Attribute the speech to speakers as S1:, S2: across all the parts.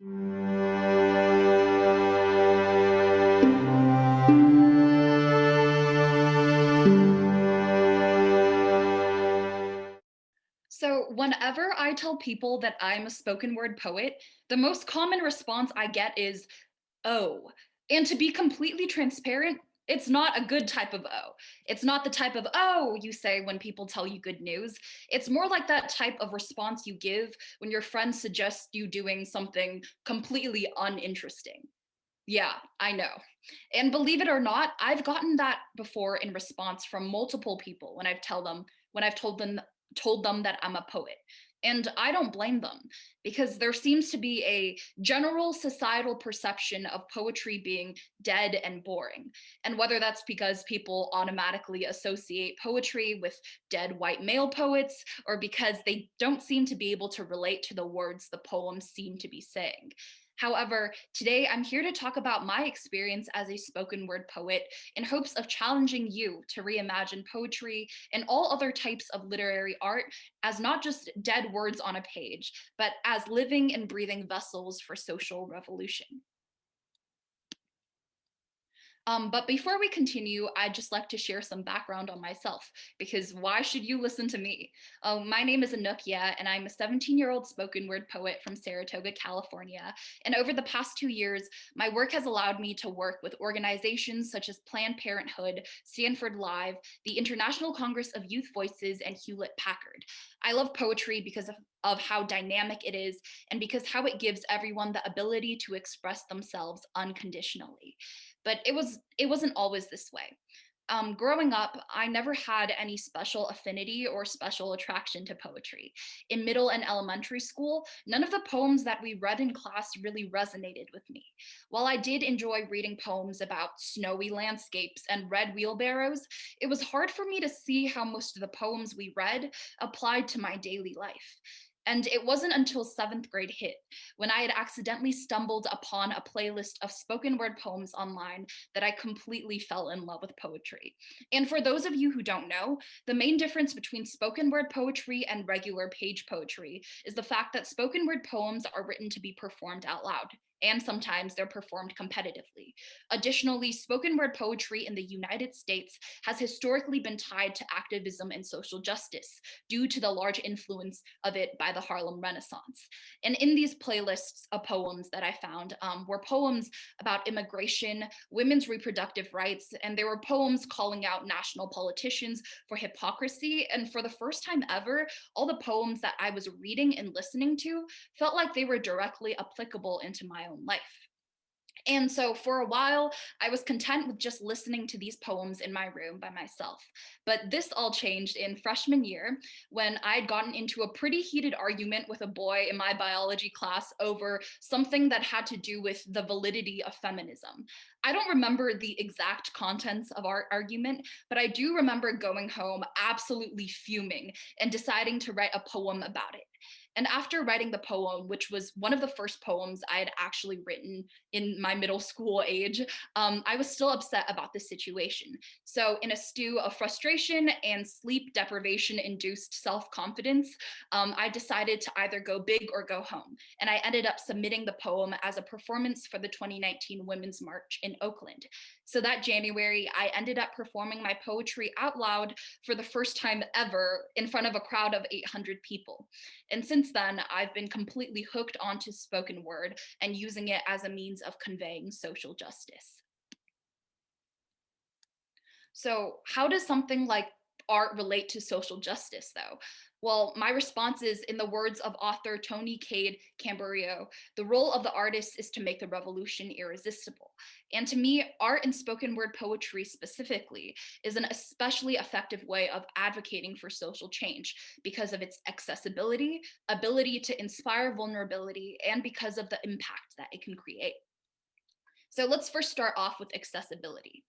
S1: So, whenever I tell people that I'm a spoken word poet, the most common response I get is, oh. And to be completely transparent, it's not a good type of oh. It's not the type of oh you say when people tell you good news. It's more like that type of response you give when your friend suggests you doing something completely uninteresting. Yeah, I know. And believe it or not, I've gotten that before in response from multiple people when I've told them that I'm a poet. And I don't blame them because there seems to be a general societal perception of poetry being dead and boring. And whether that's because people automatically associate poetry with dead white male poets or because they don't seem to be able to relate to the words the poems seem to be saying. However, today I'm here to talk about my experience as a spoken word poet in hopes of challenging you to reimagine poetry and all other types of literary art as not just dead words on a page, but as living and breathing vessels for social revolution. But before we continue, I'd just like to share some background on myself, because why should you listen to me? My name is Anukia, and I'm a 17-year-old spoken word poet from Saratoga, California. And over the past 2 years, my work has allowed me to work with organizations such as Planned Parenthood, Stanford Live, the International Congress of Youth Voices, and Hewlett Packard. I love poetry because of how dynamic it is and because how it gives everyone the ability to express themselves unconditionally. But it wasn't always this way. Growing up, I never had any special affinity or special attraction to poetry. In middle and elementary school, none of the poems that we read in class really resonated with me. While I did enjoy reading poems about snowy landscapes and red wheelbarrows, it was hard for me to see how most of the poems we read applied to my daily life. And it wasn't until seventh grade hit when I had accidentally stumbled upon a playlist of spoken word poems online that I completely fell in love with poetry. And for those of you who don't know, the main difference between spoken word poetry and regular page poetry is the fact that spoken word poems are written to be performed out loud. And sometimes they're performed competitively. Additionally, spoken word poetry in the United States has historically been tied to activism and social justice due to the large influence of it by the Harlem Renaissance. And in these playlists of poems that I found were poems about immigration, women's reproductive rights, and there were poems calling out national politicians for hypocrisy. And for the first time ever, all the poems that I was reading and listening to felt like they were directly applicable into my own life. And so for a while, I was content with just listening to these poems in my room by myself. But this all changed in freshman year when I'd gotten into a pretty heated argument with a boy in my biology class over something that had to do with the validity of feminism. I don't remember the exact contents of our argument, but I do remember going home absolutely fuming and deciding to write a poem about it. And after writing the poem, which was one of the first poems I had actually written in my middle school age, I was still upset about the situation. So, in a stew of frustration and sleep deprivation induced self confidence, I decided to either go big or go home. And I ended up submitting the poem as a performance for the 2019 Women's March in Oakland. So that January, I ended up performing my poetry out loud for the first time ever in front of a crowd of 800 people. And since then, I've been completely hooked onto spoken word and using it as a means of conveying social justice. So, how does something like art relate to social justice, though? Well, my response is in the words of author Tony Cade Camberio, the role of the artist is to make the revolution irresistible. And to me, art and spoken word poetry specifically is an especially effective way of advocating for social change because of its accessibility, ability to inspire vulnerability, and because of the impact that it can create. So let's first start off with accessibility.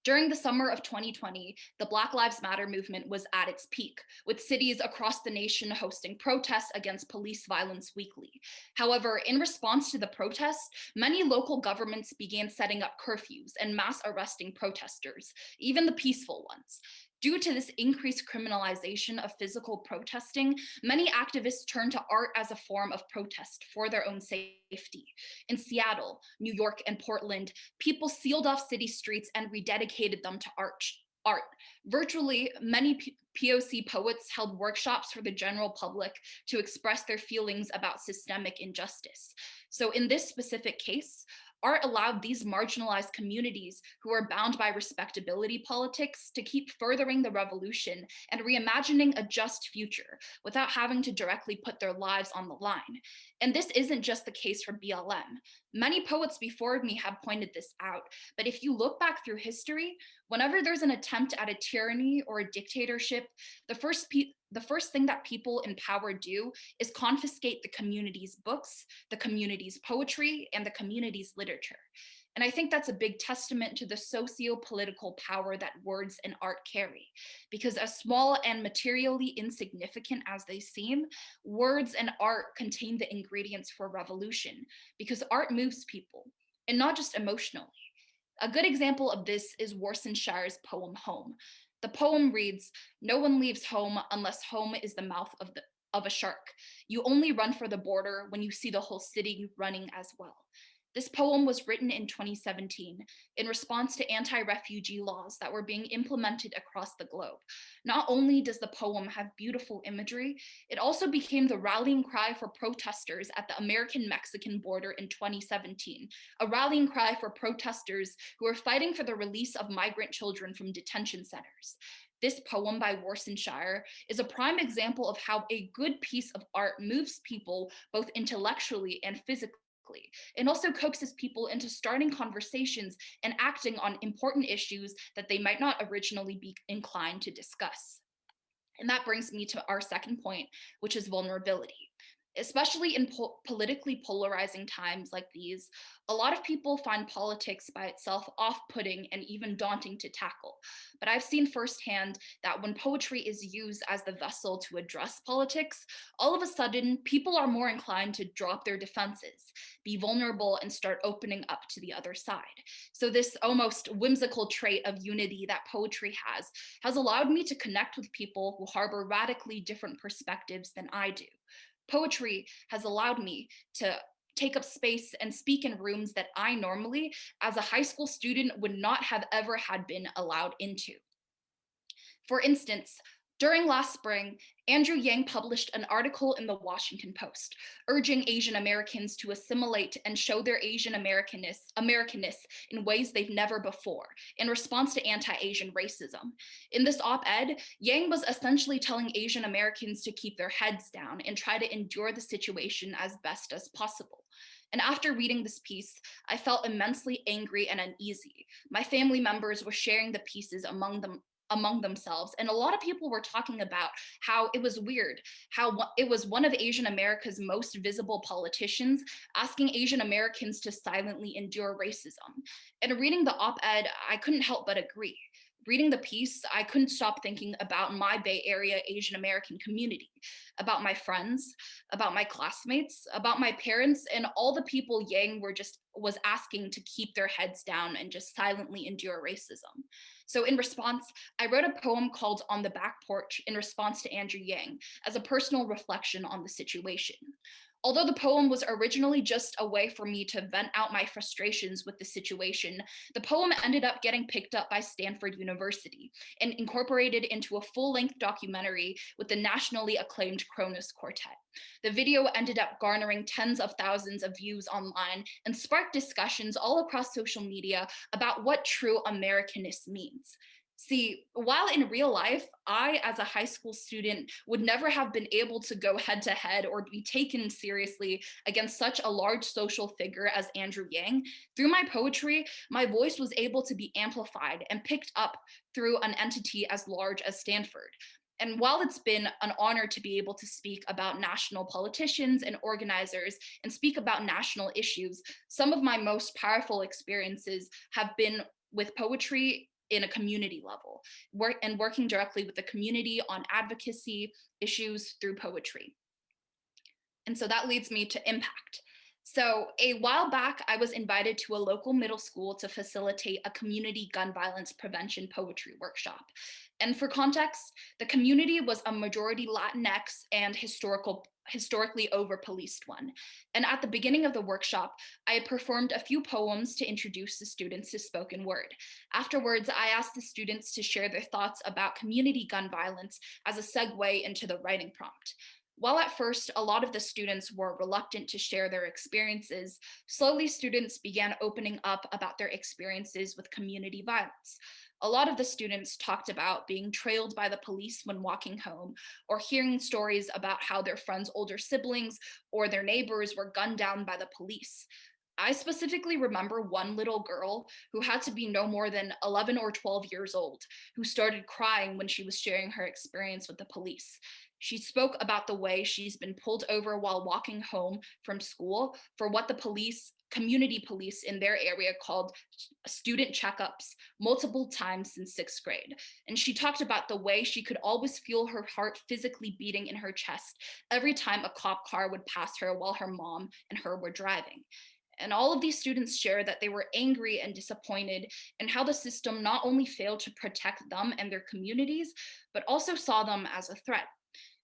S1: During the summer of 2020, the Black Lives Matter movement was at its peak, with cities across the nation hosting protests against police violence weekly. However, in response to the protests, many local governments began setting up curfews and mass arresting protesters, even the peaceful ones. Due to this increased criminalization of physical protesting, many activists turn to art as a form of protest for their own safety. In Seattle, New York, and Portland, people sealed off city streets and rededicated them to art. Virtually, many POC poets held workshops for the general public to express their feelings about systemic injustice. So, in this specific case, art allowed these marginalized communities who are bound by respectability politics to keep furthering the revolution and reimagining a just future without having to directly put their lives on the line. And this isn't just the case for BLM. Many poets before me have pointed this out, but if you look back through history, whenever there's an attempt at a tyranny or a dictatorship, the first thing that people in power do is confiscate the community's books, the community's poetry, and the community's literature. And I think that's a big testament to the socio-political power that words and art carry. Because as small and materially insignificant as they seem, words and art contain the ingredients for revolution, because art moves people, and not just emotionally. A good example of this is Warsan Shire's poem Home. The poem reads, "No one leaves home unless home is the mouth of a shark. You only run for the border when you see the whole city running as well." This poem was written in 2017 in response to anti-refugee laws that were being implemented across the globe. Not only does the poem have beautiful imagery, it also became the rallying cry for protesters at the American-Mexican border in 2017, a rallying cry for protesters who are fighting for the release of migrant children from detention centers. This poem by Warsan Shire is a prime example of how a good piece of art moves people both intellectually and physically, and also coaxes people into starting conversations and acting on important issues that they might not originally be inclined to discuss. And that brings me to our second point, which is vulnerability. Especially in politically polarizing times like these, a lot of people find politics by itself off-putting and even daunting to tackle. But I've seen firsthand that when poetry is used as the vessel to address politics, all of a sudden people are more inclined to drop their defenses, be vulnerable, and start opening up to the other side. So this almost whimsical trait of unity that poetry has allowed me to connect with people who harbor radically different perspectives than I do. Poetry has allowed me to take up space and speak in rooms that I normally, as a high school student, would not have ever had been allowed into. For instance, during last spring, Andrew Yang published an article in the Washington Post urging Asian Americans to assimilate and show their Asian Americanness in ways they've never before in response to anti-Asian racism. In this op-ed, Yang was essentially telling Asian Americans to keep their heads down and try to endure the situation as best as possible. And after reading this piece, I felt immensely angry and uneasy. My family members were sharing the pieces among themselves, and a lot of people were talking about how it was weird, how it was one of Asian America's most visible politicians asking Asian Americans to silently endure racism. And reading the op-ed, I couldn't help but agree. Reading the piece, I couldn't stop thinking about my Bay Area Asian American community, about my friends, about my classmates, about my parents, and all the people Yang was asking to keep their heads down and just silently endure racism. So in response, I wrote a poem called On the Back Porch in response to Andrew Yang as a personal reflection on the situation. Although the poem was originally just a way for me to vent out my frustrations with the situation, the poem ended up getting picked up by Stanford University and incorporated into a full-length documentary with the nationally acclaimed Kronos Quartet. The video ended up garnering tens of thousands of views online and sparked discussions all across social media about what true Americanness means. See, while in real life, I, as a high school student, would never have been able to go head to head or be taken seriously against such a large social figure as Andrew Yang, through my poetry, my voice was able to be amplified and picked up through an entity as large as Stanford. And while it's been an honor to be able to speak about national politicians and organizers and speak about national issues, some of my most powerful experiences have been with poetry in a community level, working directly with the community on advocacy issues through poetry. And so that leads me to impact. So, a while back, I was invited to a local middle school to facilitate a community gun violence prevention poetry workshop. And for context, the community was a majority Latinx and historically over policed one. And at the beginning of the workshop, I had performed a few poems to introduce the students to spoken word. Afterwards, I asked the students to share their thoughts about community gun violence as a segue into the writing prompt. While at first a lot of the students were reluctant to share their experiences, slowly students began opening up about their experiences with community violence. A lot of the students talked about being trailed by the police when walking home, or hearing stories about how their friends' older siblings or their neighbors were gunned down by the police. I specifically remember one little girl who had to be no more than 11 or 12 years old, who started crying when she was sharing her experience with the police. She spoke about the way she's been pulled over while walking home from school for what the community police in their area called student checkups multiple times since sixth grade. And she talked about the way she could always feel her heart physically beating in her chest every time a cop car would pass her while her mom and her were driving. And all of these students share that they were angry and disappointed in how the system not only failed to protect them and their communities, but also saw them as a threat.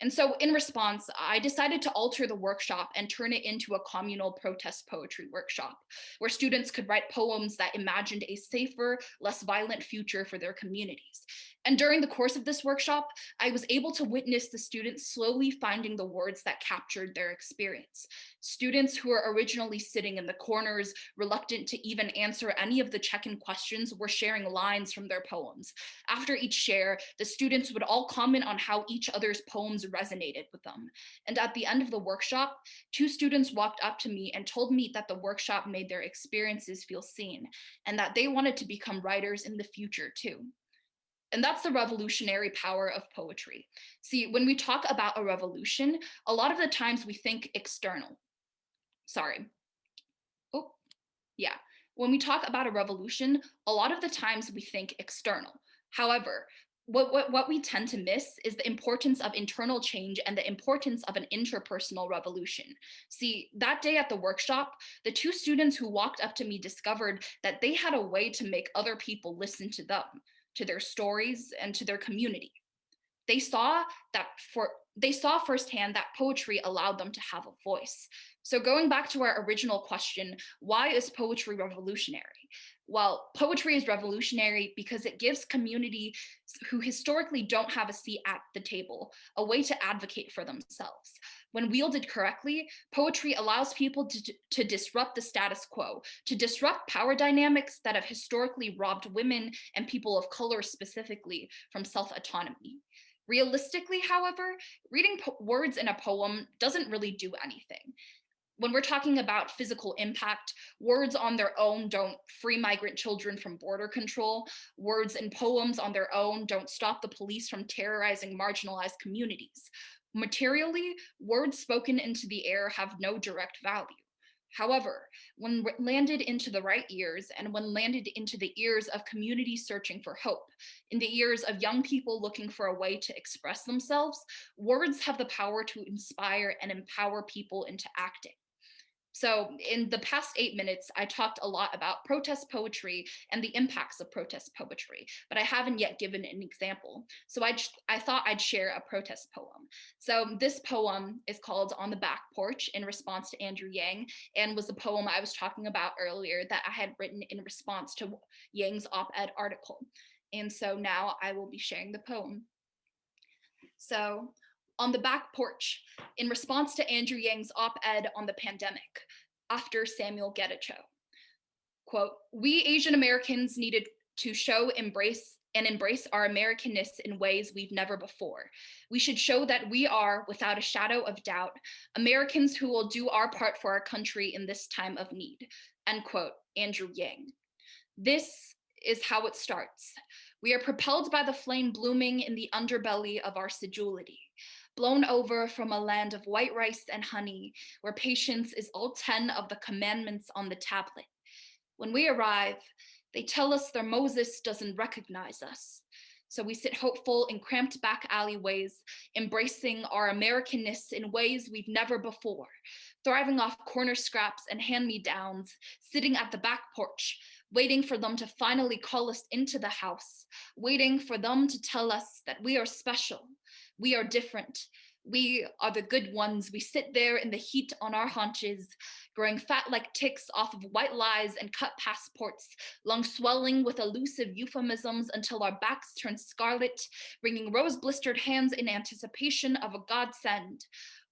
S1: And so, in response, I decided to alter the workshop and turn it into a communal protest poetry workshop, where students could write poems that imagined a safer, less violent future for their communities. And during the course of this workshop, I was able to witness the students slowly finding the words that captured their experience. Students who were originally sitting in the corners, reluctant to even answer any of the check in questions, were sharing lines from their poems. After each share, the students would all comment on how each other's poems resonated with them. And at the end of the workshop, two students walked up to me and told me that the workshop made their experiences feel seen and that they wanted to become writers in the future too. And that's the revolutionary power of poetry. See, when we talk about a revolution, a lot of the times we think external. Sorry. Oh, yeah. When we talk about a revolution, a lot of the times we think external. However, what we tend to miss is the importance of internal change and the importance of an interpersonal revolution. See, that day at the workshop, the two students who walked up to me discovered that they had a way to make other people listen to them, to their stories, and to their community. They saw that for they saw firsthand that poetry allowed them to have a voice. So going back to our original question, why is poetry revolutionary? Well, poetry is revolutionary because it gives community who historically don't have a seat at the table a way to advocate for themselves. When wielded correctly, poetry allows people to disrupt the status quo, to disrupt power dynamics that have historically robbed women and people of color specifically from self autonomy. Realistically, however, reading words in a poem doesn't really do anything. When we're talking about physical impact, words on their own don't free migrant children from border control. Words and poems on their own don't stop the police from terrorizing marginalized communities. Materially, words spoken into the air have no direct value. However, when landed into the right ears and when landed into the ears of communities searching for hope, in the ears of young people looking for a way to express themselves, words have the power to inspire and empower people into acting. So, in the past 8 minutes, I talked a lot about protest poetry and the impacts of protest poetry, but I haven't yet given an example. So, I thought I'd share a protest poem. So, this poem is called On the Back Porch in response to Andrew Yang, and was the poem I was talking about earlier that I had written in response to Yang's op ed article. And so now I will be sharing the poem. So, on the back porch, in response to Andrew Yang's op ed on the pandemic, after Samuel Getachew, quote, we Asian Americans needed to embrace our Americanness in ways we've never before. We should show that we are, without a shadow of doubt, Americans who will do our part for our country in this time of need. End quote, Andrew Yang. This is how it starts. We are propelled by the flame blooming in the underbelly of our sedulity, blown over from a land of white rice and honey, where patience is all 10 of the commandments on the tablet. When we arrive, they tell us their Moses doesn't recognize us. So we sit hopeful in cramped back alleyways, embracing our Americanness in ways we've never before, thriving off corner scraps and hand-me-downs, sitting at the back porch, waiting for them to finally call us into the house, waiting for them to tell us that we are special, we are different, we are the good ones. We sit there in the heat on our haunches, growing fat like ticks off of white lies and cut passports, lungs swelling with elusive euphemisms until our backs turn scarlet, wringing rose-blistered hands in anticipation of a godsend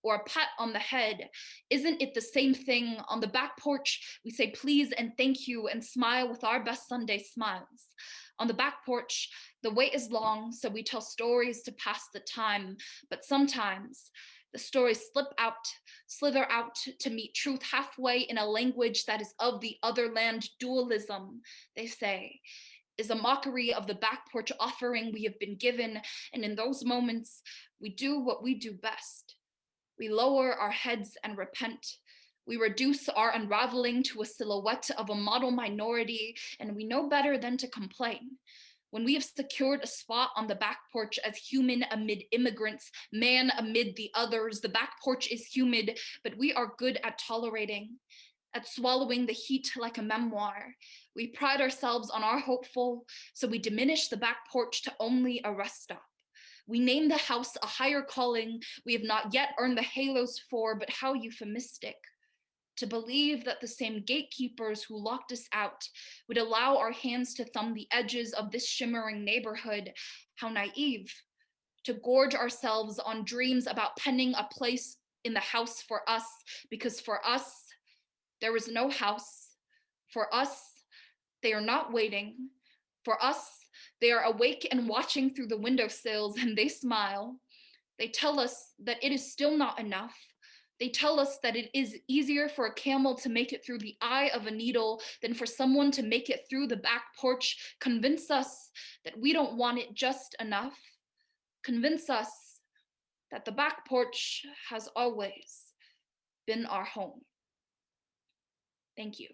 S1: or a pat on the head. Isn't it the same thing? On the back porch, we say please and thank you and smile with our best Sunday smiles. On the back porch, the wait is long, so we tell stories to pass the time, but sometimes the stories slither out to meet truth halfway in a language that is of the other land. Dualism, they say, is a mockery of the back porch offering we have been given, and in those moments, we do what we do best. We lower our heads and repent. We reduce our unraveling to a silhouette of a model minority, and we know better than to complain. When we have secured a spot on the back porch as human amid immigrants, man amid the others, the back porch is humid, but we are good at tolerating, at swallowing the heat like a memoir. We pride ourselves on our hopeful, so we diminish the back porch to only a rest stop. We name the house a higher calling we have not yet earned the halos for, but how euphemistic. To believe that the same gatekeepers who locked us out would allow our hands to thumb the edges of this shimmering neighborhood, how naive. To gorge ourselves on dreams about penning a place in the house for us, because for us, there is no house. For us, they are not waiting. For us, they are awake and watching through the windowsills, and they smile. They tell us that it is still not enough. They tell us that it is easier for a camel to make it through the eye of a needle than for someone to make it through the back porch. Convince us that we don't want it just enough. Convince us that the back porch has always been our home. Thank you.